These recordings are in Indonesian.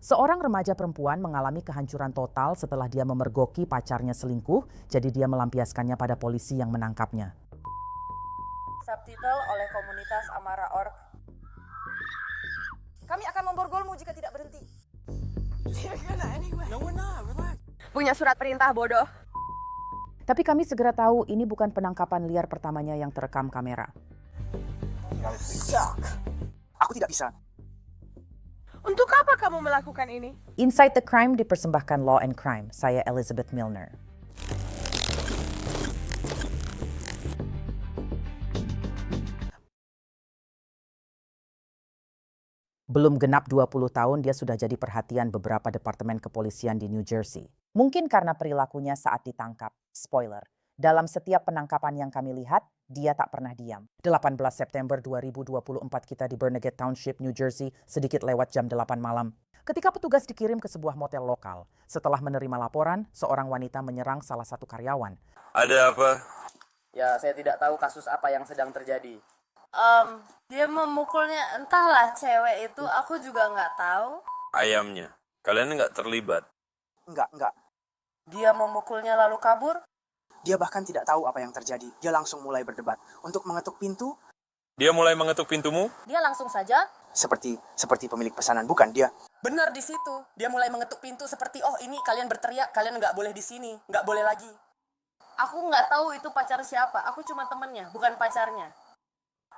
Seorang remaja perempuan mengalami kehancuran total setelah dia memergoki pacarnya selingkuh, jadi dia melampiaskannya pada polisi yang menangkapnya. Subtitle oleh komunitas Amara.org. Kami akan memborgolmu jika tidak berhenti. Punya surat perintah bodoh. Tapi kami segera tahu ini bukan penangkapan liar pertamanya yang terekam kamera. Aku tidak bisa. Untuk apa kamu melakukan ini? Inside the Crime dipersembahkan Law and Crime. Saya Elizabeth Milner. Belum genap 20 tahun, dia sudah jadi perhatian beberapa departemen kepolisian di New Jersey. Mungkin karena perilakunya saat ditangkap. Spoiler, dalam setiap penangkapan yang kami lihat, dia tak pernah diam. 18 September 2024 kita di Barnegat Township, New Jersey, sedikit lewat jam 8 malam. Ketika petugas dikirim ke sebuah motel lokal, setelah menerima laporan, seorang wanita menyerang salah satu karyawan. Ada apa? Ya, saya tidak tahu kasus apa yang sedang terjadi. Dia memukulnya, entahlah cewek itu, aku juga nggak tahu. Ayamnya. Kalian nggak terlibat. Enggak. Dia memukulnya lalu kabur. Dia bahkan tidak tahu apa yang terjadi. Dia langsung mulai berdebat. Untuk mengetuk pintu, Dia mulai mengetuk pintumu? Dia langsung saja. seperti pemilik pesanan, bukan dia. Benar di situ. Dia mulai mengetuk pintu seperti, oh ini kalian berteriak, kalian nggak boleh di sini, nggak boleh lagi. Aku nggak tahu itu pacar siapa. Aku cuma temennya, bukan pacarnya.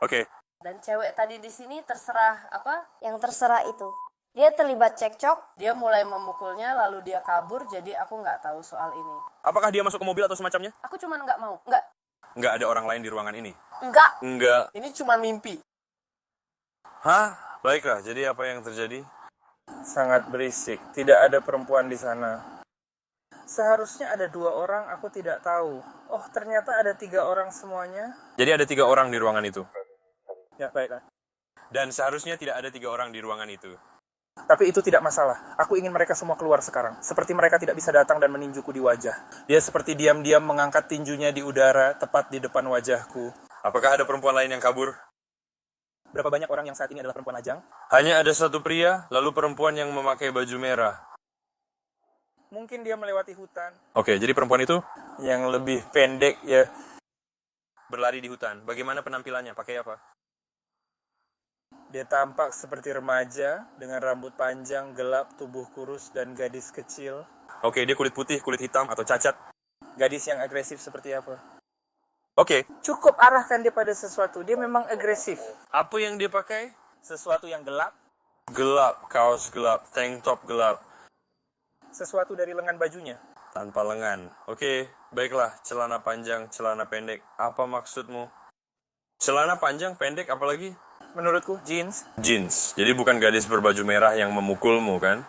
Oke. Dan cewek tadi di sini terserah apa? Yang terserah itu. Dia terlibat cekcok. Dia mulai memukulnya, lalu dia kabur. Jadi aku nggak tahu soal ini. Apakah dia masuk ke mobil atau semacamnya? Aku cuma nggak mau. Nggak. Nggak ada orang lain di ruangan ini. Nggak. Nggak. Ini cuma mimpi. Hah? Baiklah, jadi apa yang terjadi? Sangat berisik. Tidak ada perempuan di sana. Seharusnya ada 2 orang, aku tidak tahu. Oh, ternyata ada 3 orang semuanya. Jadi ada 3 orang di ruangan itu. Ya, baiklah. Dan seharusnya tidak ada 3 orang di ruangan itu. Tapi itu tidak masalah. Aku ingin mereka semua keluar sekarang. Seperti mereka tidak bisa datang dan meninjuku di wajah. Dia seperti diam-diam mengangkat tinjunya di udara, tepat di depan wajahku. Apakah ada perempuan lain yang kabur? Berapa banyak orang yang saat ini adalah perempuan lajang? Hanya ada satu pria, lalu perempuan yang memakai baju merah. Mungkin dia melewati hutan. Oke, jadi perempuan itu Yang lebih pendek, ya. berlari di hutan. Bagaimana penampilannya? Pakai apa? Dia tampak seperti remaja, dengan rambut panjang, gelap, tubuh kurus, dan gadis kecil. Oke, dia kulit putih, kulit hitam, atau cacat. Gadis yang agresif seperti apa? Oke, Cukup arahkan dia pada sesuatu. Dia memang agresif. apa yang dia pakai? Sesuatu yang gelap, Gelap, kaos gelap, tank top gelap, sesuatu dari lengan bajunya. tanpa lengan. Oke, baiklah, celana panjang, celana pendek. Apa maksudmu? Celana panjang, pendek, apalagi? Menurutku, jeans. Jeans. Jadi bukan gadis berbaju merah yang memukulmu, kan?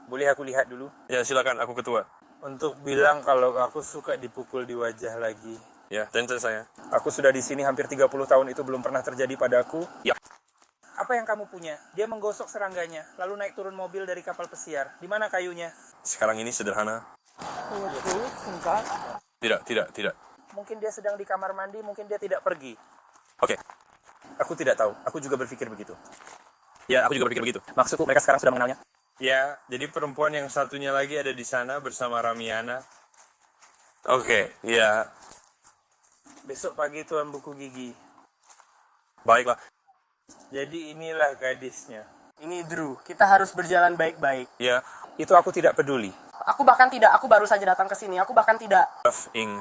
Boleh aku lihat dulu? Ya, silakan, aku ketua. Untuk bilang kalau aku suka dipukul di wajah lagi. Ya, tentu saya. Aku sudah di sini hampir 30 tahun, itu belum pernah terjadi padaku. Ya. Apa yang kamu punya? Dia menggosok serangganya, lalu naik turun mobil dari kapal pesiar. Di mana kayunya? Sekarang ini sederhana. Tidak. Mungkin dia sedang di kamar mandi, mungkin dia tidak pergi. Oke. Aku tidak tahu, aku juga berpikir begitu. Ya, aku juga berpikir begitu. Maksudku, mereka sekarang sudah mengenalnya. Ya, jadi perempuan yang satunya lagi ada di sana bersama Ramiana. Oke, ya. Besok pagi Tuan Buku Gigi. Baiklah. Jadi inilah gadisnya. Ini Drew. Kita harus berjalan baik-baik. Ya, Itu aku tidak peduli. Aku bahkan tidak. Aku baru saja datang ke sini. Aku bahkan tidak. Ing.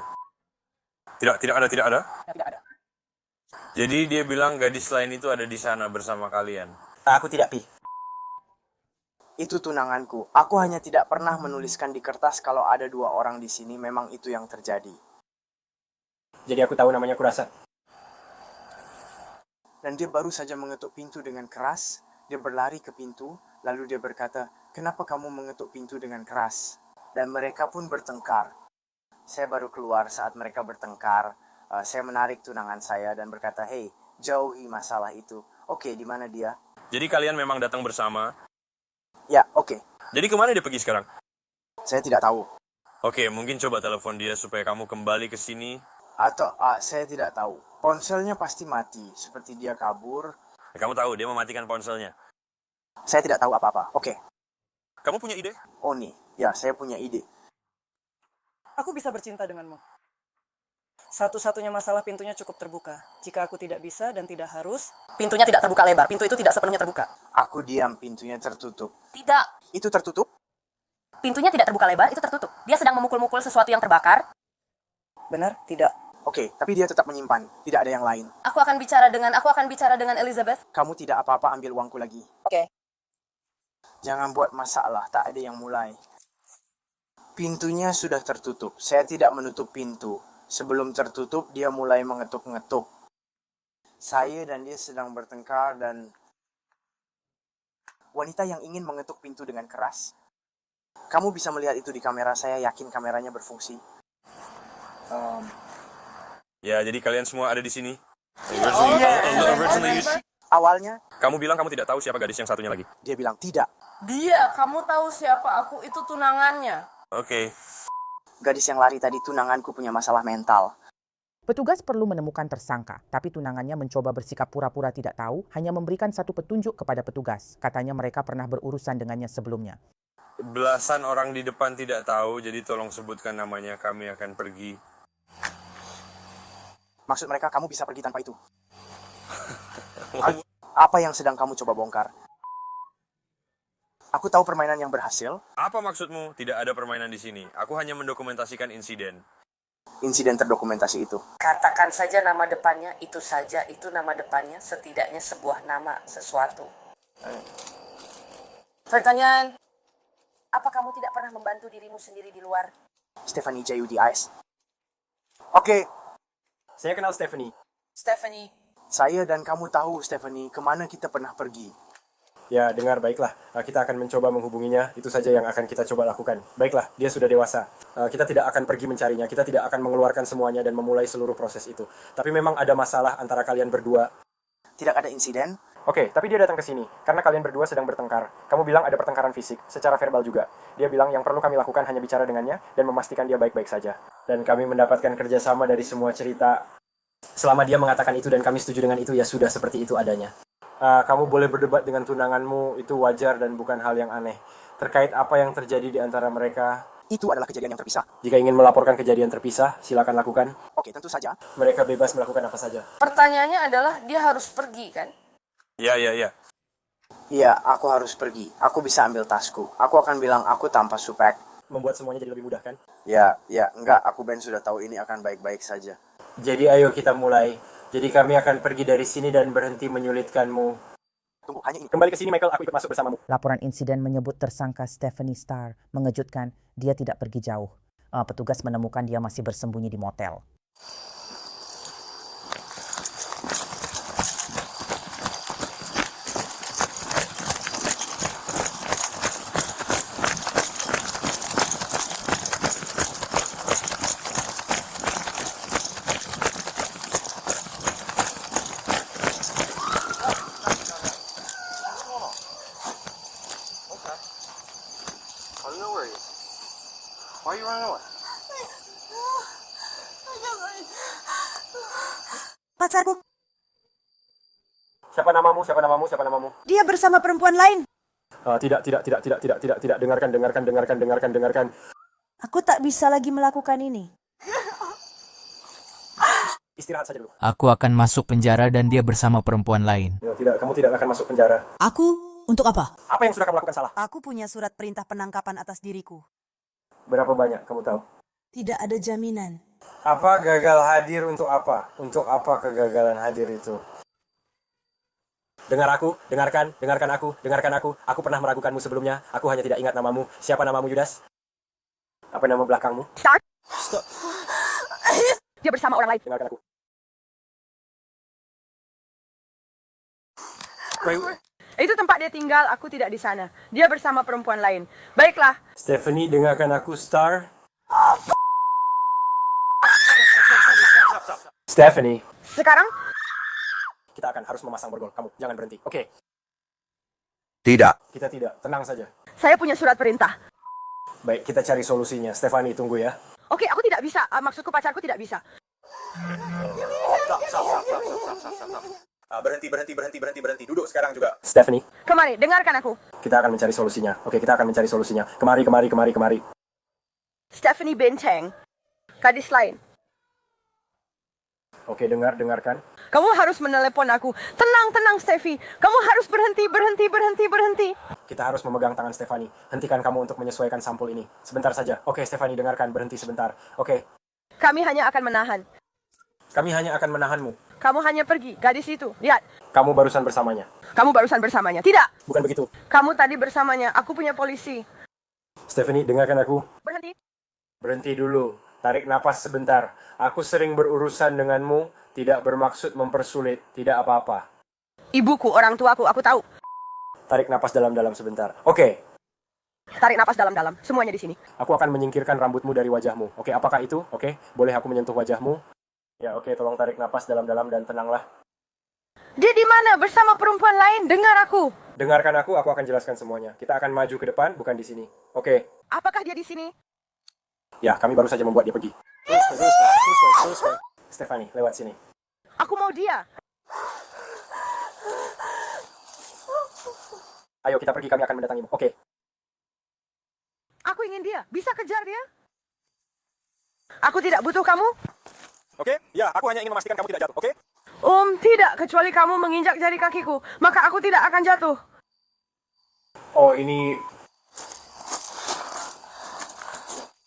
Tidak ada. Ya, tidak ada. Jadi dia bilang gadis lain itu ada di sana bersama kalian. Aku tidak pi. Itu tunanganku. Aku hanya tidak pernah menuliskan di kertas kalau ada 2 orang di sini. Memang itu yang terjadi. Jadi aku tahu namanya Kurasa. Dan dia baru saja mengetuk pintu dengan keras. Dia berlari ke pintu. Lalu dia berkata, kenapa kamu mengetuk pintu dengan keras? Dan mereka pun bertengkar. Saya baru keluar saat mereka bertengkar. Saya menarik tunangan saya dan berkata, hey, jauhi masalah itu. Oke, di mana dia? Jadi kalian memang datang bersama. Ya, oke. Jadi kemana dia pergi sekarang? Saya tidak tahu. Oke, mungkin coba telepon dia supaya kamu kembali ke sini. Atau, saya tidak tahu. Ponselnya pasti mati. Seperti dia kabur. Kamu tahu dia mematikan ponselnya. Saya tidak tahu apa-apa. Oke. Kamu punya ide? Oni. Ya, saya punya ide. Aku bisa bercinta denganmu. Satu-satunya masalah pintunya cukup terbuka. Jika aku tidak bisa dan tidak harus, Pintunya tidak terbuka lebar. Pintu itu tidak sepenuhnya terbuka. Aku diam, pintunya tertutup. Tidak. Itu tertutup? Pintunya tidak terbuka lebar, itu tertutup. Dia sedang memukul-mukul sesuatu yang terbakar. benar? Tidak. Oke, tapi dia tetap menyimpan. Tidak ada yang lain. Aku akan bicara dengan Elizabeth. Kamu tidak apa-apa ambil uangku lagi. Oke. Jangan buat masalah, tak ada yang mulai. Pintunya sudah tertutup. Saya tidak menutup pintu. Sebelum tertutup, dia mulai mengetuk-ngetuk. Saya dan dia sedang bertengkar dan wanita yang ingin mengetuk pintu dengan keras. Kamu bisa melihat itu di kamera, saya yakin kameranya berfungsi. Ya, jadi kalian semua ada di sini. Originally, Awalnya, kamu bilang kamu tidak tahu siapa gadis yang satunya lagi. dia bilang tidak. Dia, kamu tahu siapa aku, itu tunangannya. Oke. Gadis yang lari tadi tunanganku punya masalah mental. Petugas perlu menemukan tersangka, tapi tunangannya mencoba bersikap pura-pura tidak tahu, hanya memberikan satu petunjuk kepada petugas. Katanya mereka pernah berurusan dengannya sebelumnya. Belasan orang di depan tidak tahu, jadi tolong sebutkan namanya, kami akan pergi. Maksud mereka kamu bisa pergi tanpa itu. Apa yang sedang kamu coba bongkar? Aku tahu permainan yang berhasil. Apa maksudmu? Tidak ada permainan di sini. Aku hanya mendokumentasikan insiden. Insiden terdokumentasi itu. Katakan saja nama depannya, itu saja, itu nama depannya, setidaknya sebuah nama, sesuatu. Pertanyaan, apa kamu tidak pernah membantu dirimu sendiri di luar? Stephanie J.U.D. Ice. Oke, Saya kenal Stephanie. Stephanie. saya dan kamu tahu, Stephanie, kemana kita pernah pergi. Ya, dengar, baiklah. Kita akan mencoba menghubunginya. Itu saja yang akan kita coba lakukan. Baiklah, dia sudah dewasa. Kita tidak akan pergi mencarinya. Kita tidak akan mengeluarkan semuanya dan memulai seluruh proses itu. Tapi memang ada masalah antara kalian berdua. Tidak ada insiden. Oke, tapi dia datang ke sini karena kalian berdua sedang bertengkar. Kamu bilang ada pertengkaran fisik, secara verbal juga. Dia bilang yang perlu kami lakukan hanya bicara dengannya dan memastikan dia baik-baik saja. Dan kami mendapatkan kerjasama dari semua cerita. Selama dia mengatakan itu dan kami setuju dengan itu, ya sudah seperti itu adanya. Kamu boleh berdebat dengan tunanganmu, itu wajar dan bukan hal yang aneh. Terkait apa yang terjadi di antara mereka, Itu adalah kejadian yang terpisah. jika ingin melaporkan kejadian terpisah, silakan lakukan. Oke, tentu saja. Mereka bebas melakukan apa saja. Pertanyaannya adalah, dia harus pergi, kan? Ya. Iya, aku harus pergi. Aku bisa ambil tasku. Aku akan bilang aku tanpa supek. Membuat semuanya jadi lebih mudah, kan? Ya, enggak. Aku Ben sudah tahu ini akan baik-baik saja. Jadi ayo kita mulai. Jadi kami akan pergi dari sini dan berhenti menyulitkanmu. Tunggu, hanya ini. Kembali ke sini, Michael. Aku ikut masuk bersamamu. Laporan insiden menyebut tersangka Stephanie Starr. Mengejutkan, dia tidak pergi jauh. Petugas menemukan dia masih bersembunyi di motel. Pacarku, Siapa namamu? Siapa namamu? Siapa namamu? dia bersama perempuan lain. Tidak. Dengarkan. Aku tak bisa lagi melakukan ini. Istirahat saja dulu. Aku akan masuk penjara dan dia bersama perempuan lain. Ya, tidak, kamu tidak akan masuk penjara. Aku? Untuk apa? Apa yang sudah kamu lakukan salah? Aku punya surat perintah penangkapan atas diriku. Berapa banyak kamu tahu? Tidak ada jaminan. Apa gagal hadir untuk apa? Untuk apa kegagalan hadir itu? Dengarkan aku. Aku pernah meragukanmu sebelumnya. Aku hanya tidak ingat namamu. Siapa namamu, Yudas? Apa nama belakangmu? Start. Stop. Dia bersama orang lain. Dengarkan aku. Itu tempat dia tinggal, aku tidak di sana. Dia bersama perempuan lain. Baiklah. Stephanie, dengarkan aku, Star. Stephanie, Sekarang, kita akan harus memasang borgol. Kamu jangan berhenti. Oke. Tidak. Kita tidak. Tenang saja. saya punya surat perintah. Baik, kita cari solusinya. Stephanie, tunggu ya. Oke, aku tidak bisa. Maksudku pacarku tidak bisa. Berhenti. Duduk sekarang juga. Stephanie, Kemari, dengarkan aku. kita akan mencari solusinya. Oke, kita akan mencari solusinya. Kemari. Stephanie Benteng. Gadis lain. Oke, dengarkan. Kamu harus menelepon aku. Tenang, Steffi. Kamu harus berhenti. Kita harus memegang tangan Stephanie. Hentikan kamu untuk menyesuaikan sampul ini. Sebentar saja. Oke, Stephanie, dengarkan. Berhenti sebentar. Oke, Kami hanya akan menahan. kami hanya akan menahanmu. Kamu hanya pergi. Gadis itu. Lihat. Kamu barusan bersamanya. Kamu barusan bersamanya. Tidak. Bukan begitu. Kamu tadi bersamanya. Aku punya polisi. Stephanie, dengarkan aku. Berhenti. Berhenti dulu. Tarik napas sebentar. Aku sering berurusan denganmu. Tidak bermaksud mempersulit. Tidak apa-apa. Ibuku, orang tuaku, aku tahu. Tarik napas dalam-dalam sebentar. Oke. Tarik napas dalam-dalam. Semuanya di sini. Aku akan menyingkirkan rambutmu dari wajahmu. Oke, apakah itu? Oke, boleh aku menyentuh wajahmu? Ya, oke, tolong tarik napas dalam-dalam dan tenanglah. Dia di mana? Bersama perempuan lain. Dengar aku. Dengarkan aku akan jelaskan semuanya. Kita akan maju ke depan, bukan di sini. Oke. Apakah dia di sini? Ya, kami baru saja membuat dia pergi. Terus. Stephanie, lewat sini. Aku mau dia. Ayo, kita pergi, kami akan mendatangimu. Oke. Aku ingin dia. Bisa kejar dia? Aku tidak butuh kamu. Oke? Ya, aku hanya ingin memastikan kamu tidak jatuh. Oke? Tidak. Kecuali kamu menginjak jari kakiku. Maka aku tidak akan jatuh. Oh, ini...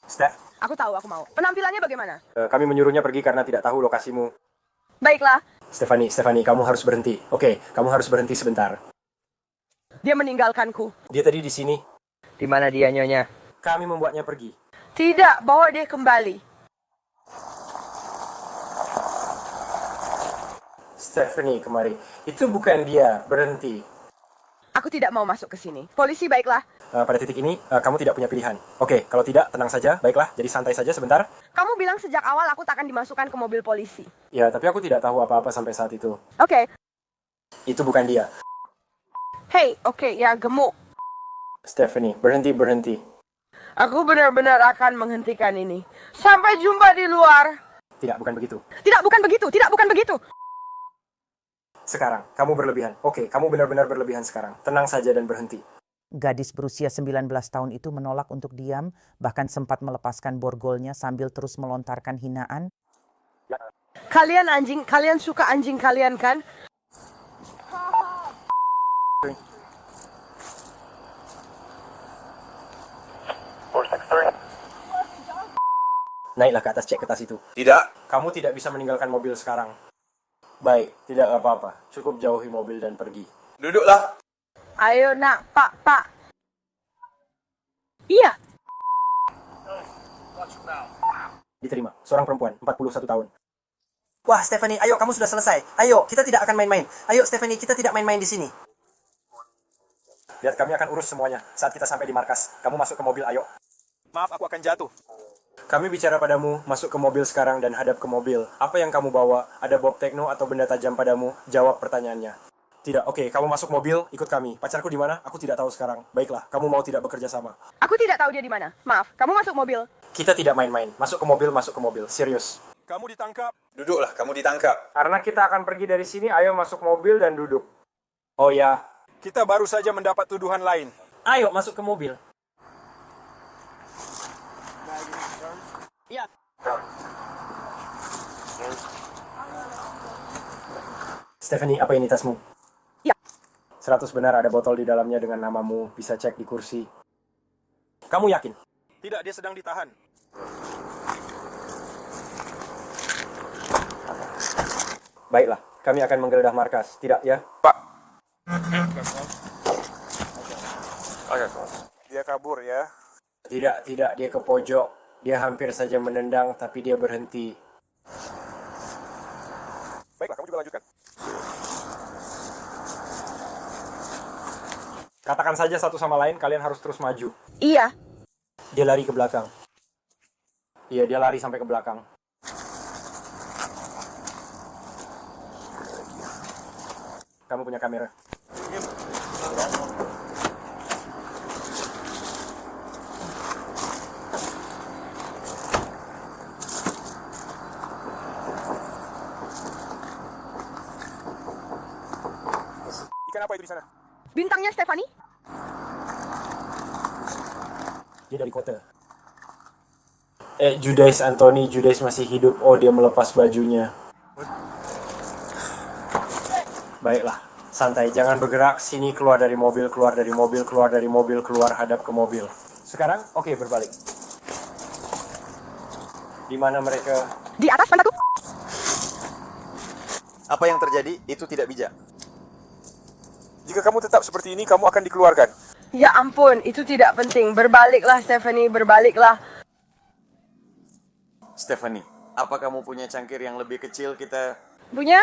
Steph, Aku tahu aku mau. Penampilannya bagaimana? kami menyuruhnya pergi karena tidak tahu lokasimu. Baiklah. Stephanie, kamu harus berhenti. Oke, kamu harus berhenti sebentar. Dia meninggalkanku. Dia tadi di sini. Di mana dia, Nyonya? Kami membuatnya pergi. Tidak. Bawa dia kembali. Stephanie, kemari. Itu bukan dia. Berhenti. Aku tidak mau masuk ke sini. Polisi, baiklah. Pada titik ini, kamu tidak punya pilihan. Oke, kalau tidak, tenang saja. Baiklah, jadi santai saja sebentar. Kamu bilang sejak awal aku takkan dimasukkan ke mobil polisi. Ya, tapi aku tidak tahu apa-apa sampai saat itu. Oke. Itu bukan dia. Hey, oke, ya gemuk. Stephanie, berhenti. Aku benar-benar akan menghentikan ini. Sampai jumpa di luar. Tidak, bukan begitu. Tidak, bukan begitu. Sekarang, kamu berlebihan. Oke, kamu benar-benar berlebihan sekarang. Tenang saja dan berhenti. Gadis berusia 19 tahun itu menolak untuk diam, bahkan sempat melepaskan borgolnya sambil terus melontarkan hinaan. Kalian anjing, kalian suka anjing kalian kan? Naiklah ke atas, cek kertas itu. Tidak. Kamu tidak bisa meninggalkan mobil sekarang. Baik, tidak apa-apa. Cukup jauhi mobil dan pergi. Duduklah. Ayo nak, pak. Iya. Diterima. Seorang perempuan, 41 tahun. Wah, Stephanie, ayo kamu sudah selesai. Ayo, kita tidak akan main-main. Ayo, Stephanie, kita tidak main-main di sini. Lihat, kami akan urus semuanya. Saat kita sampai di markas, kamu masuk ke mobil, ayo. Maaf, aku akan jatuh. Kami bicara padamu, masuk ke mobil sekarang dan hadap ke mobil. Apa yang kamu bawa? Ada bob tekno atau benda tajam padamu? Jawab pertanyaannya. Tidak, oke, kamu masuk mobil, ikut kami. Pacarku di mana? Aku tidak tahu sekarang. Baiklah, kamu mau tidak bekerja sama? Aku tidak tahu dia di mana. Maaf, kamu masuk mobil. Kita tidak main-main. Masuk ke mobil. Serius. Kamu ditangkap. Duduklah, kamu ditangkap. Karena kita akan pergi dari sini, ayo masuk mobil dan duduk. Oh ya. Kita baru saja mendapat tuduhan lain. Ayo masuk ke mobil. Iya. Stephanie, apa ini tasmu? Ya. 100 benar ada botol di dalamnya dengan namamu. Bisa cek di kursi. Kamu yakin? Tidak, dia sedang ditahan. Baiklah, kami akan menggeledah markas. Tidak ya? Pak. Dia kabur ya. Tidak, dia ke pojok. Dia hampir saja menendang, tapi dia berhenti. Baiklah, kamu juga lanjutkan. Katakan saja satu sama lain, kalian harus terus maju. Iya. Dia lari ke belakang. Iya, dia lari sampai ke belakang. Kamu punya kamera. itu di sana? Bintangnya Stephanie? Dia dari kota. Judas Anthony, Judas masih hidup. Oh, dia melepas bajunya. Baiklah, santai, jangan bergerak. Sini, keluar dari mobil, keluar dari mobil, keluar dari mobil, keluar hadap ke mobil. Sekarang, oke, berbalik. Di mana mereka? Di atas pantatku. Apa yang terjadi itu tidak bijak. Jika kamu tetap seperti ini, kamu akan dikeluarkan. Ya ampun, itu tidak penting. Berbaliklah Stephanie, berbaliklah. Stephanie, apa kamu punya cangkir yang lebih kecil? Kita Punya?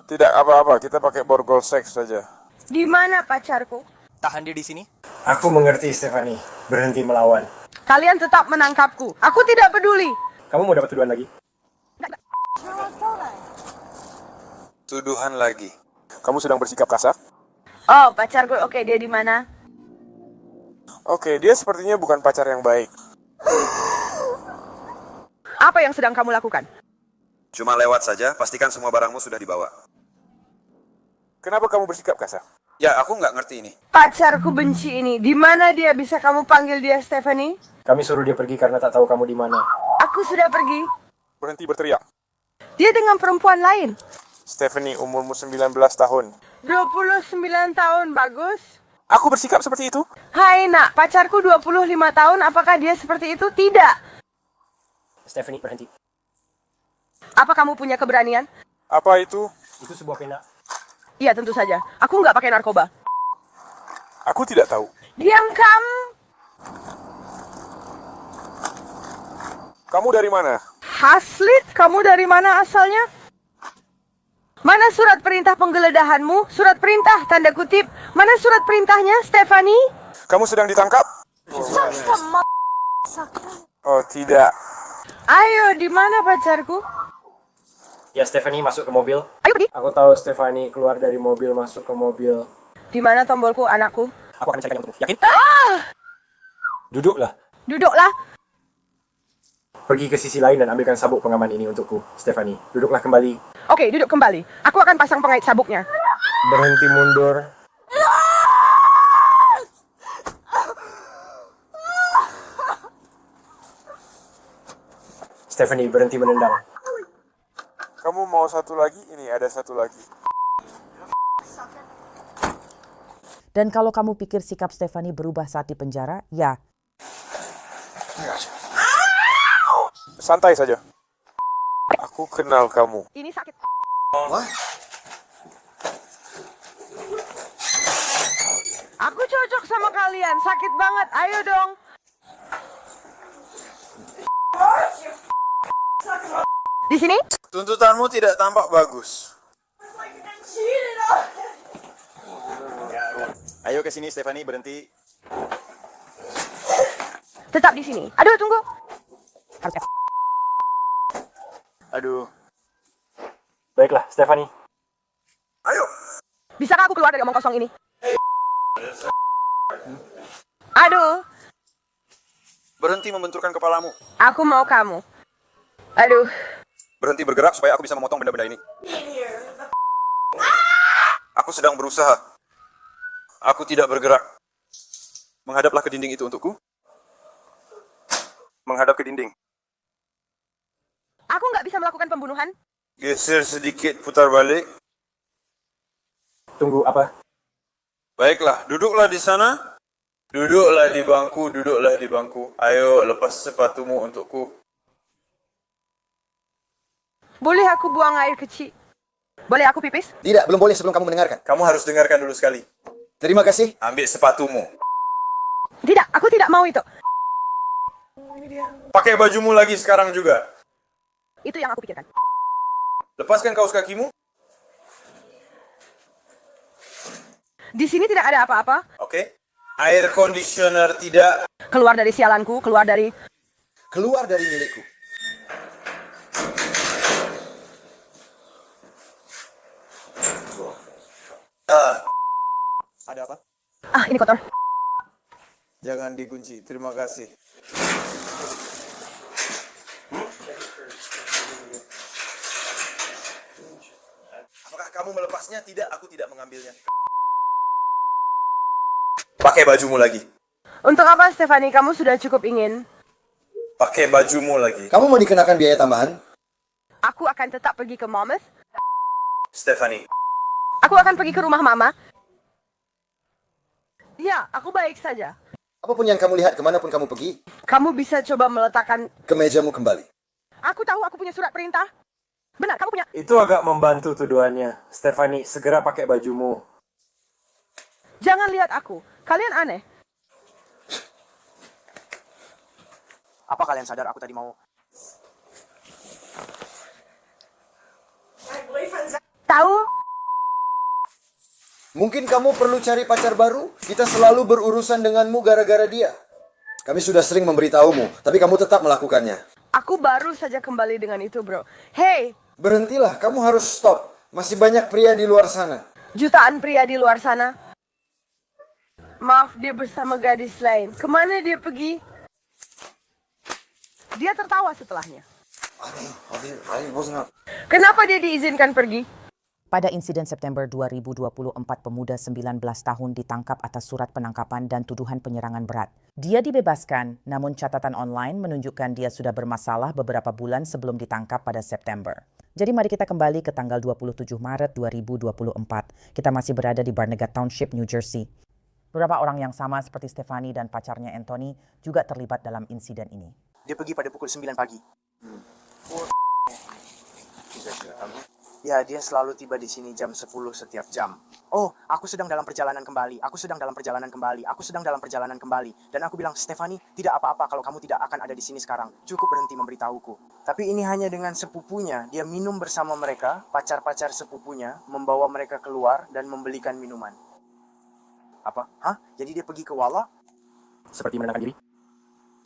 Tidak apa-apa, kita pakai borgol seks saja. Di mana pacarku? tahan dia di sini. Aku mengerti, Stephanie. Berhenti melawan. Kalian tetap menangkapku. Aku tidak peduli. Kamu mau dapat tuduhan lagi? Tuduhan lagi. Kamu sedang bersikap kasar? Oh, pacarku. Oke, dia di mana? Oke, dia sepertinya bukan pacar yang baik. Apa yang sedang kamu lakukan? Cuma lewat saja, pastikan semua barangmu sudah dibawa. Kenapa kamu bersikap kasar? Ya, aku nggak ngerti ini. Pacarku benci ini. Di mana dia? Bisa kamu panggil dia Stephanie? Kami suruh dia pergi karena tak tahu kamu di mana. Aku sudah pergi. Berhenti berteriak. Dia dengan perempuan lain. Stephanie, umurmu 19 tahun. 29 tahun, bagus. Aku bersikap seperti itu? Hai nak, pacarku 25 tahun. Apakah dia seperti itu? Tidak. Stephanie, berhenti. Apa kamu punya keberanian? Apa itu? Itu sebuah pena. Iya, tentu saja. Aku nggak pakai narkoba. Aku tidak tahu. Diam kamu. Kamu dari mana? Haslit, kamu dari mana asalnya? Mana surat perintah penggeledahanmu? Surat perintah, tanda kutip. Mana surat perintahnya, Stephanie? Kamu sedang ditangkap? Oh, tidak. Ayo, di mana pacarku? Ya, Stephanie masuk ke mobil. Ayo pergi. Aku tahu Stephanie keluar dari mobil, masuk ke mobil. Di mana tombolku, anakku? Aku akan carikan untukmu. Yakin? Duduklah. Duduklah. Pergi ke sisi lain dan ambilkan sabuk pengaman ini untukku, Stephanie. Duduklah kembali. Oke, duduk kembali. Aku akan pasang pengait sabuknya. Berhenti mundur. Stephanie, berhenti menendang. Kamu mau satu lagi? Ini ada satu lagi. Dan kalau kamu pikir sikap Stephanie berubah saat di penjara, ya. Santai saja. Aku kenal kamu. Ini sakit. Aku cocok sama kalian. Sakit banget. Ayo dong. Di sini? Tuntutanmu tidak tampak bagus. Ayo ke sini, Stephanie, berhenti. Tetap di sini. Aduh, tunggu. Aduh. Baiklah, Stephanie. Ayo. Bisakah aku keluar dari omong kosong ini? Aduh. Berhenti membenturkan kepalamu. Aku mau kamu. Aduh. Berhenti bergerak supaya aku bisa memotong benda-benda ini. Aku sedang berusaha. Aku tidak bergerak. Menghadaplah ke dinding itu untukku. Menghadap ke dinding. Aku nggak bisa melakukan pembunuhan. Geser sedikit, putar balik. Tunggu, apa? Baiklah, duduklah di sana. Duduklah di bangku, duduklah di bangku. Ayo, lepas sepatumu untukku. Boleh aku buang air kecil? Boleh aku pipis? Tidak, belum boleh sebelum kamu mendengarkan. Kamu harus dengarkan dulu sekali. Terima kasih. Ambil sepatumu. Tidak, aku tidak mau itu. Pakai bajumu lagi sekarang juga. Itu yang aku pikirkan. Lepaskan kaos kakimu. Di sini tidak ada apa-apa. Oke. Air conditioner tidak. Keluar dari sialanku, keluar dari... Keluar dari milikku. Ada apa? Ah, ini kotor. Jangan dikunci. Terima kasih. Apakah kamu melepasnya? Tidak, aku tidak mengambilnya. Pakai bajumu lagi. Untuk apa, Stefani? Kamu sudah cukup ingin. Pakai bajumu lagi. Kamu mau dikenakan biaya tambahan? Aku akan tetap pergi ke Monmouth. Stefani. Aku akan pergi ke rumah Mama. Ya, aku baik saja. Apapun yang kamu lihat, kemanapun kamu pergi, Kamu bisa coba meletakkan... ke mejamu kembali. Aku tahu aku punya surat perintah. Benar, kamu punya... Itu agak membantu tuduhannya. Stefani, segera pakai bajumu. Jangan lihat aku. Kalian aneh. Apa kalian sadar aku tadi mau... Tahu? Mungkin kamu perlu cari pacar baru? Kita selalu berurusan denganmu gara-gara dia. Kami sudah sering memberitahumu, tapi kamu tetap melakukannya. Aku baru saja kembali dengan itu, bro. Hey, Berhentilah, kamu harus stop. Masih banyak pria di luar sana. jutaan pria di luar sana. Maaf, dia bersama gadis lain. Kemana dia pergi? Dia tertawa setelahnya. Kenapa dia diizinkan pergi? Pada insiden September 2024, pemuda 19 tahun ditangkap atas surat penangkapan dan tuduhan penyerangan berat. Dia dibebaskan, namun catatan online menunjukkan dia sudah bermasalah beberapa bulan sebelum ditangkap pada September. Jadi mari kita kembali ke tanggal 27 Maret 2024. Kita masih berada di Barnegat Township, New Jersey. Beberapa orang yang sama seperti Stefani dan pacarnya Anthony juga terlibat dalam insiden ini. Dia pergi pada pukul 9 pagi. Ya, dia selalu tiba di sini jam 10 setiap jam. Oh, aku sedang dalam perjalanan kembali. Aku sedang dalam perjalanan kembali. Aku sedang dalam perjalanan kembali. Dan aku bilang, Stefani, tidak apa-apa kalau kamu tidak akan ada di sini sekarang. Cukup berhenti memberitahuku. Tapi ini hanya dengan sepupunya. Dia minum bersama mereka, pacar-pacar sepupunya, membawa mereka keluar dan membelikan minuman. Apa? Hah? Jadi dia pergi ke Walla? Seperti menenangkan diri?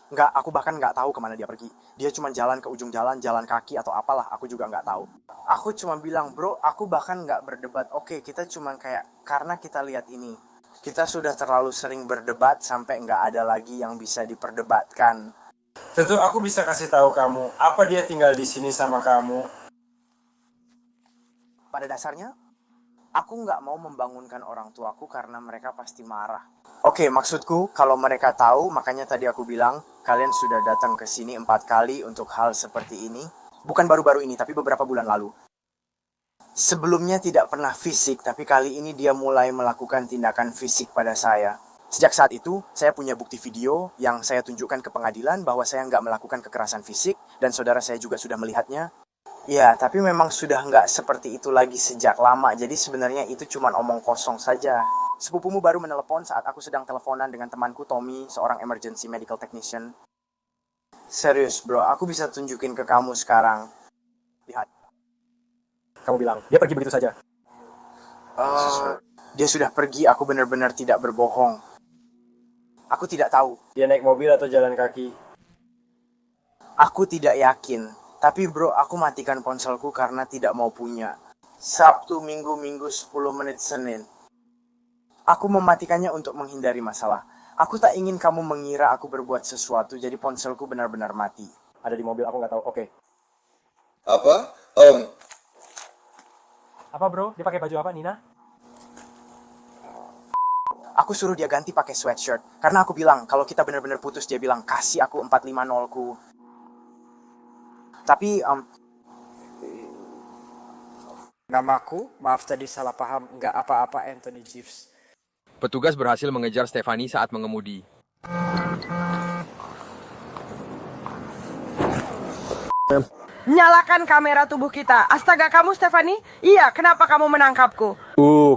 Enggak, aku bahkan nggak tahu kemana dia pergi. Dia cuma jalan ke ujung jalan kaki atau apalah, aku juga nggak tahu. Aku cuma bilang, bro, aku bahkan nggak berdebat. Oke, kita cuma kayak, karena kita lihat ini. Kita sudah terlalu sering berdebat sampai nggak ada lagi yang bisa diperdebatkan. Tentu aku bisa kasih tahu kamu, apa dia tinggal di sini sama kamu. Pada dasarnya, aku nggak mau membangunkan orang tuaku karena mereka pasti marah. Oke, maksudku kalau mereka tahu, makanya tadi aku bilang, kalian sudah datang ke sini 4 kali untuk hal seperti ini. Bukan baru-baru ini, tapi beberapa bulan lalu. Sebelumnya tidak pernah fisik, tapi kali ini dia mulai melakukan tindakan fisik pada saya. Sejak saat itu, saya punya bukti video yang saya tunjukkan ke pengadilan bahwa saya nggak melakukan kekerasan fisik, dan saudara saya juga sudah melihatnya. Ya, tapi memang sudah nggak seperti itu lagi sejak lama, jadi sebenarnya itu cuma omong kosong saja. Sepupumu baru menelepon saat aku sedang teleponan dengan temanku Tommy, seorang emergency medical technician. Serius bro, aku bisa tunjukin ke kamu sekarang. Lihat. Kamu bilang, dia pergi begitu saja. Dia sudah pergi, aku benar-benar tidak berbohong. Aku tidak tahu. Dia naik mobil atau jalan kaki? Aku tidak yakin. Tapi bro, aku matikan ponselku karena tidak mau punya. Sabtu, Minggu, 10 menit Senin. Aku mematikannya untuk menghindari masalah. Aku tak ingin kamu mengira aku berbuat sesuatu, jadi ponselku benar-benar mati. Ada di mobil, aku nggak tahu. Oke. Apa? Apa bro? Dia pakai baju apa, Nina? Aku suruh dia ganti pakai sweatshirt. Karena aku bilang, kalau kita benar-benar putus, dia bilang, kasih aku 450ku. Tapi, Namaku, maaf tadi salah paham, nggak apa-apa Anthony Jeeves. Petugas berhasil mengejar Stefani saat mengemudi. Nyalakan kamera tubuh kita. Astaga, kamu Stefani? Iya, kenapa kamu menangkapku?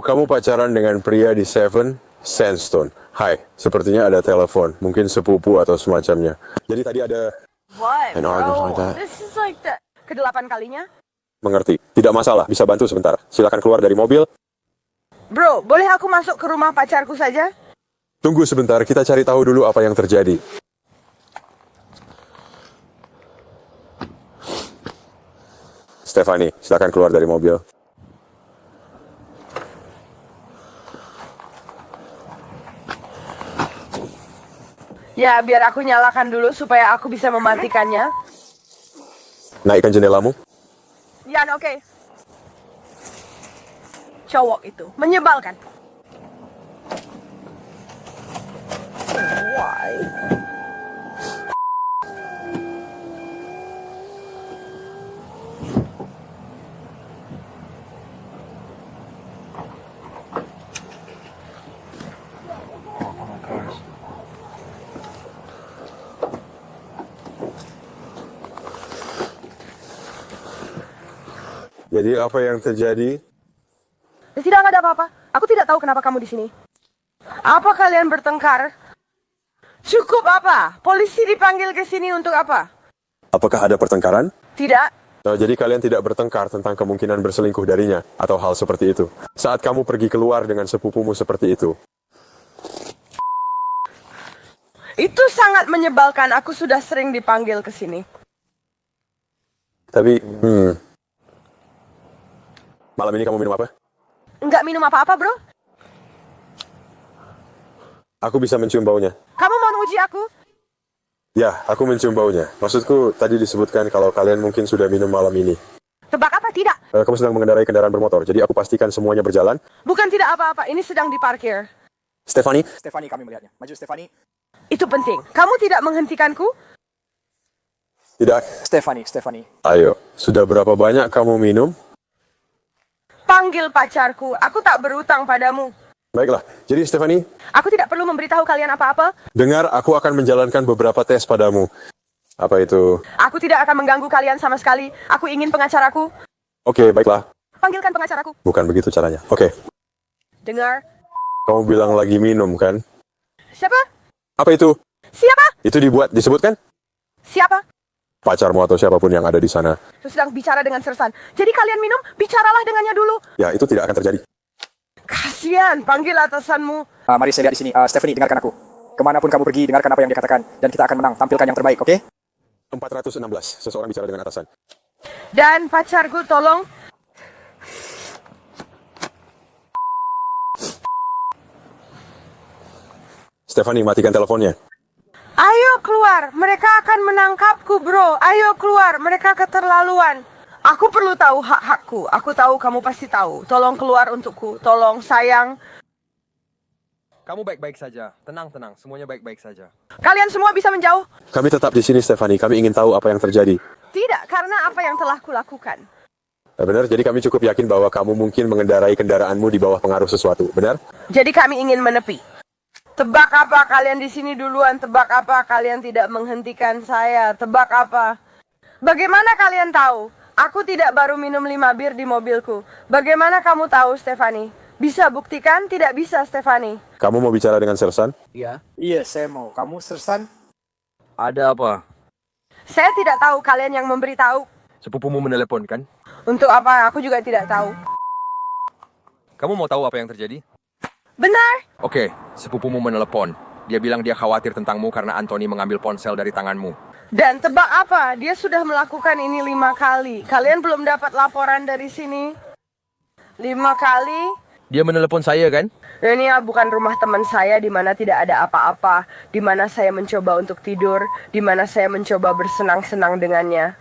Kamu pacaran dengan pria di Seven Sandstone. Hai, sepertinya ada telepon. Mungkin sepupu atau semacamnya. Jadi tadi ada... What, an argument like that. This is like the... Kedelapan kalinya? Mengerti. Tidak masalah. Bisa bantu sebentar. Silakan keluar dari mobil. Bro, boleh aku masuk ke rumah pacarku saja? Tunggu sebentar. Kita cari tahu dulu apa yang terjadi. Stefani, silakan keluar dari mobil. Ya, biar aku nyalakan dulu supaya aku bisa mematikannya. Naikkan jendelamu. Yan, oke. Cowok itu menyebalkan. Why? Jadi apa yang terjadi? Tidak ada apa-apa. Aku tidak tahu kenapa kamu di sini. Apa kalian bertengkar? Cukup apa? Polisi dipanggil ke sini untuk apa? Apakah ada pertengkaran? Tidak. Oh, jadi kalian tidak bertengkar tentang kemungkinan berselingkuh darinya atau hal seperti itu. Saat kamu pergi keluar dengan sepupumu seperti itu. Itu sangat menyebalkan. Aku sudah sering dipanggil ke sini. Tapi, malam ini kamu minum apa? Enggak minum apa-apa, bro. Aku bisa mencium baunya. Kamu mau menguji aku? Ya, aku mencium baunya. Maksudku, tadi disebutkan kalau kalian mungkin sudah minum malam ini. Tebak apa? Tidak. Kamu sedang mengendarai kendaraan bermotor, jadi aku pastikan semuanya berjalan. Bukan tidak apa-apa. Ini sedang diparkir. Stephanie? Stephanie kami melihatnya. Maju Stephanie. Itu penting. Kamu tidak menghentikanku? Tidak. Stephanie. Ayo, sudah berapa banyak kamu minum? Panggil pacarku. Aku tak berutang padamu. Baiklah, jadi Stephanie, Aku tidak perlu memberitahu kalian apa-apa. dengar aku akan menjalankan beberapa tes padamu. Apa itu? Aku tidak akan mengganggu kalian sama sekali. Aku ingin pengacaraku. Oke, baiklah. Panggilkan pengacaraku. Bukan begitu caranya. Oke, Dengar. kamu bilang lagi minum, kan? Siapa? Apa itu? Siapa? Itu disebutkan? Siapa? Pacarmu atau siapapun yang ada di sana. Saya sedang bicara dengan Sersan. Jadi kalian minum, bicaralah dengannya dulu. Ya, itu tidak akan terjadi. Kasihan, panggil atasanmu. Mari saya lihat di sini. Stephanie, dengarkan aku. Kemanapun kamu pergi, dengarkan apa yang dikatakan. Dan kita akan menang. Tampilkan yang terbaik, oke? 416, seseorang bicara dengan atasan. Dan pacarku, tolong. Stephanie, matikan teleponnya. Ayo keluar, mereka akan menangkapku, bro. Ayo keluar, mereka keterlaluan. Aku perlu tahu hak-hakku. Aku tahu kamu pasti tahu. Tolong keluar untukku. Tolong, sayang. Kamu baik-baik saja. Tenang, semuanya baik-baik saja. Kalian semua bisa menjauh? Kami tetap di sini, Stephanie. Kami ingin tahu apa yang terjadi. Tidak, karena apa yang telah kulakukan. Benar, jadi kami cukup yakin bahwa kamu mungkin mengendarai kendaraanmu di bawah pengaruh sesuatu. Benar? Jadi kami ingin menepi. Tebak apa kalian di sini duluan? Tebak apa kalian tidak menghentikan saya? Tebak apa? Bagaimana kalian tahu? Aku tidak baru minum 5 bir di mobilku. Bagaimana kamu tahu, Stephanie? Bisa buktikan? Tidak bisa, Stephanie. Kamu mau bicara dengan Sersan? Iya. Iya, saya mau. Kamu Sersan? Ada apa? Saya tidak tahu, kalian yang memberitahu. Sepupumu menelepon, kan? Untuk apa? Aku juga tidak tahu. Kamu mau tahu apa yang terjadi? Benar. Oke, sepupumu menelepon. Dia bilang dia khawatir tentangmu karena Anthony mengambil ponsel dari tanganmu. Dan tebak apa? Dia sudah melakukan ini 5 kali. Kalian belum dapat laporan dari sini? 5 kali? Dia menelepon saya, kan? Ini bukan rumah teman saya di mana tidak ada apa-apa, di mana saya mencoba untuk tidur, di mana saya mencoba bersenang-senang dengannya.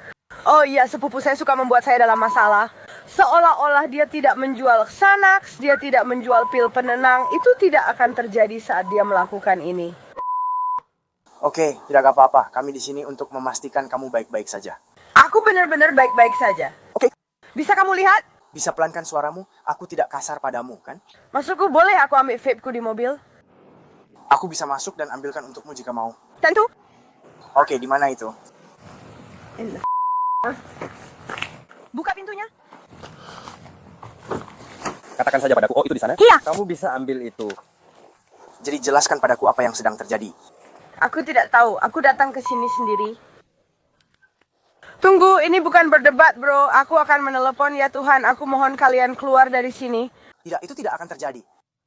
Oh iya, sepupu saya suka membuat saya dalam masalah. Seolah-olah dia tidak menjual Xanax, dia tidak menjual pil penenang. Itu tidak akan terjadi saat dia melakukan ini. Oke, tidak apa-apa. Kami di sini untuk memastikan kamu baik-baik saja. Aku benar-benar baik-baik saja. Oke. Bisa kamu lihat? Bisa pelankan suaramu? Aku tidak kasar padamu, kan? Maksudku, boleh aku ambil vape-ku di mobil? Aku bisa masuk dan ambilkan untukmu jika mau. Tentu. Oke, di mana itu? Buka pintunya. Katakan saja padaku, oh itu di sana? Iya. Kamu bisa ambil itu. Jadi jelaskan padaku apa yang sedang terjadi. Aku tidak tahu. Aku datang ke sini sendiri. Tunggu, ini bukan berdebat, bro. Aku akan menelepon, ya Tuhan. Aku mohon kalian keluar dari sini. Tidak, itu tidak akan terjadi.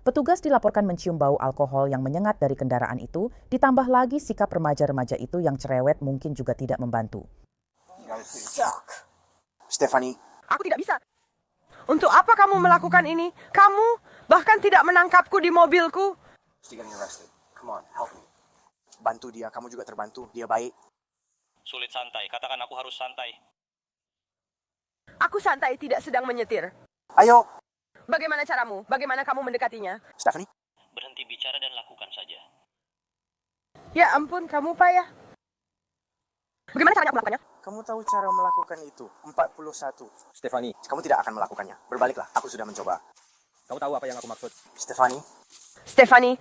Petugas dilaporkan mencium bau alkohol yang menyengat dari kendaraan itu, ditambah lagi sikap remaja-remaja itu yang cerewet mungkin juga tidak membantu. Stephanie. Aku tidak bisa. Untuk apa kamu melakukan ini? Kamu bahkan tidak menangkapku di mobilku. Come on, help me. Bantu dia, kamu juga terbantu. Dia baik. Sulit santai, katakan aku harus santai. Aku santai, tidak sedang menyetir. Ayo. Bagaimana caramu? Bagaimana kamu mendekatinya? Stephanie. Berhenti bicara dan lakukan saja. Ya ampun, kamu payah. Bagaimana caranya aku melakukannya? Kamu tahu cara melakukan itu? 41. Stephanie, Kamu tidak akan melakukannya. Berbaliklah, aku sudah mencoba. kamu tahu apa yang aku maksud? Stephanie. Stephanie,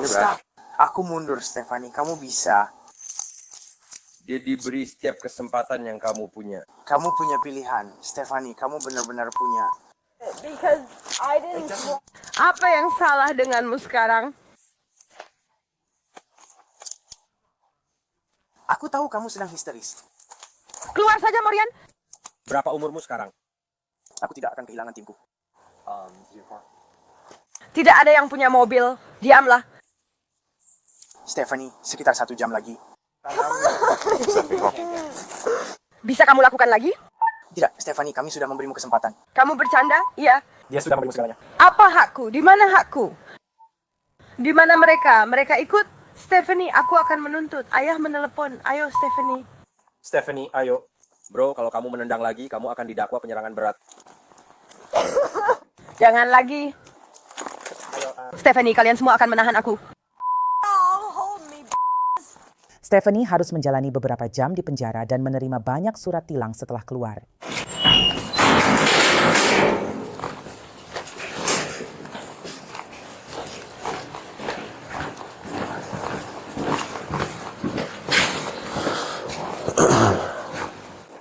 Stop. Aku mundur, Stephanie. Kamu bisa. Dia diberi setiap kesempatan yang kamu punya. Kamu punya pilihan. Stephanie, kamu benar-benar punya. apa yang salah denganmu sekarang? Aku tahu kamu sedang histeris. Keluar saja, Morian. Berapa umurmu sekarang? Aku tidak akan kehilangan timku. Tidak ada yang punya mobil. Diamlah. Stephanie, sekitar 1 jam lagi. Bisa kamu lakukan lagi? Tidak, Stephanie, kami sudah memberimu kesempatan. Kamu bercanda? Iya. Dia sudah memberimu segalanya. Apa hakku? Di mana hakku? Di mana mereka? Mereka ikut? Stephanie, aku akan menuntut. Ayah menelepon. Ayo, Stephanie. Stephanie, ayo. Bro, kalau kamu menendang lagi, kamu akan didakwa penyerangan berat. Jangan lagi. Stephanie, kalian semua akan menahan aku. Stephanie harus menjalani beberapa jam di penjara dan menerima banyak surat tilang setelah keluar.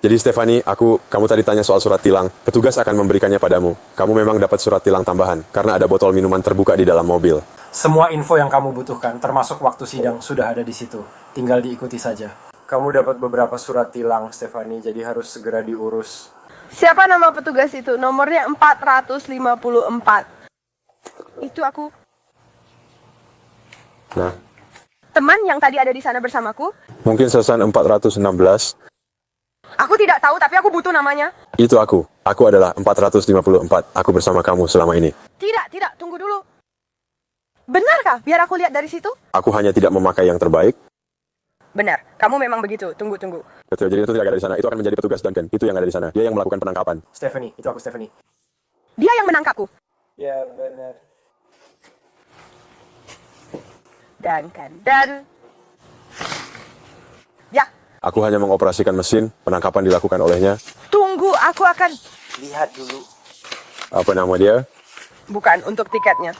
Jadi Stephanie, kamu tadi tanya soal surat tilang. Petugas akan memberikannya padamu. Kamu memang dapat surat tilang tambahan, karena ada botol minuman terbuka di dalam mobil. Semua info yang kamu butuhkan, termasuk waktu sidang, sudah ada di situ. Tinggal diikuti saja. Kamu dapat beberapa surat tilang, Stephanie, jadi harus segera diurus. Siapa nama petugas itu? Nomornya 454. Itu aku. Nah, Teman yang tadi ada di sana bersamaku. mungkin sesan 416. Aku tidak tahu, tapi aku butuh namanya. Itu aku. Aku adalah 454. Aku bersama kamu selama ini. Tidak, tunggu dulu. Benarkah? Biar aku lihat dari situ. Aku hanya tidak memakai yang terbaik. Benar, kamu memang begitu. Tunggu. Betul, jadi itu tidak ada di sana. Itu akan menjadi petugas Duncan. Itu yang ada di sana. Dia yang melakukan penangkapan. Stephanie, itu aku Stephanie. Dia yang menangkapku. Ya, benar. Dan... Ya, Aku hanya mengoperasikan mesin. Penangkapan dilakukan olehnya. tunggu, aku akan... Lihat dulu. Apa nama dia? Bukan, untuk tiketnya.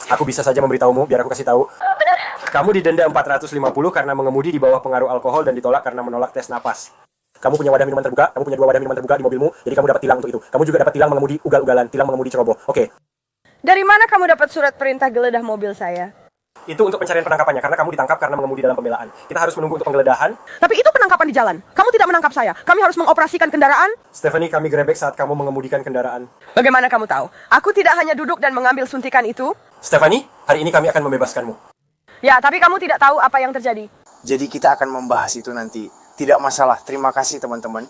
Aku bisa saja memberitahumu, biar aku kasih tahu. Benar. Kamu didenda 450 karena mengemudi di bawah pengaruh alkohol dan ditolak karena menolak tes napas. Kamu punya wadah minuman terbuka, kamu punya 2 wadah minuman terbuka di mobilmu, jadi kamu dapat tilang untuk itu. Kamu juga dapat tilang mengemudi ugal-ugalan, tilang mengemudi ceroboh. Oke. Dari mana kamu dapat surat perintah geledah mobil saya? Itu untuk pencarian penangkapannya, karena kamu ditangkap karena mengemudi dalam pembelaan. Kita harus menunggu untuk penggeledahan. Tapi itu penangkapan di jalan. Kamu tidak menangkap saya. Kami harus mengoperasikan kendaraan. Stephanie, kami gerebek saat kamu mengemudikan kendaraan. Bagaimana kamu tahu? Aku tidak hanya duduk dan mengambil suntikan itu. Stephanie, hari ini kami akan membebaskanmu. Ya, tapi kamu tidak tahu apa yang terjadi. Jadi kita akan membahas itu nanti. Tidak masalah. Terima kasih teman-teman.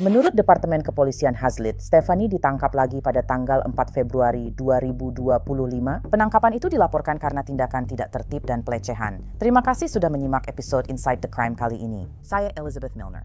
Menurut Departemen Kepolisian Hazlitt, Stephanie ditangkap lagi pada tanggal 4 Februari 2025. Penangkapan itu dilaporkan karena tindakan tidak tertib dan pelecehan. Terima kasih sudah menyimak episode Inside the Crime kali ini. Saya Elizabeth Milner.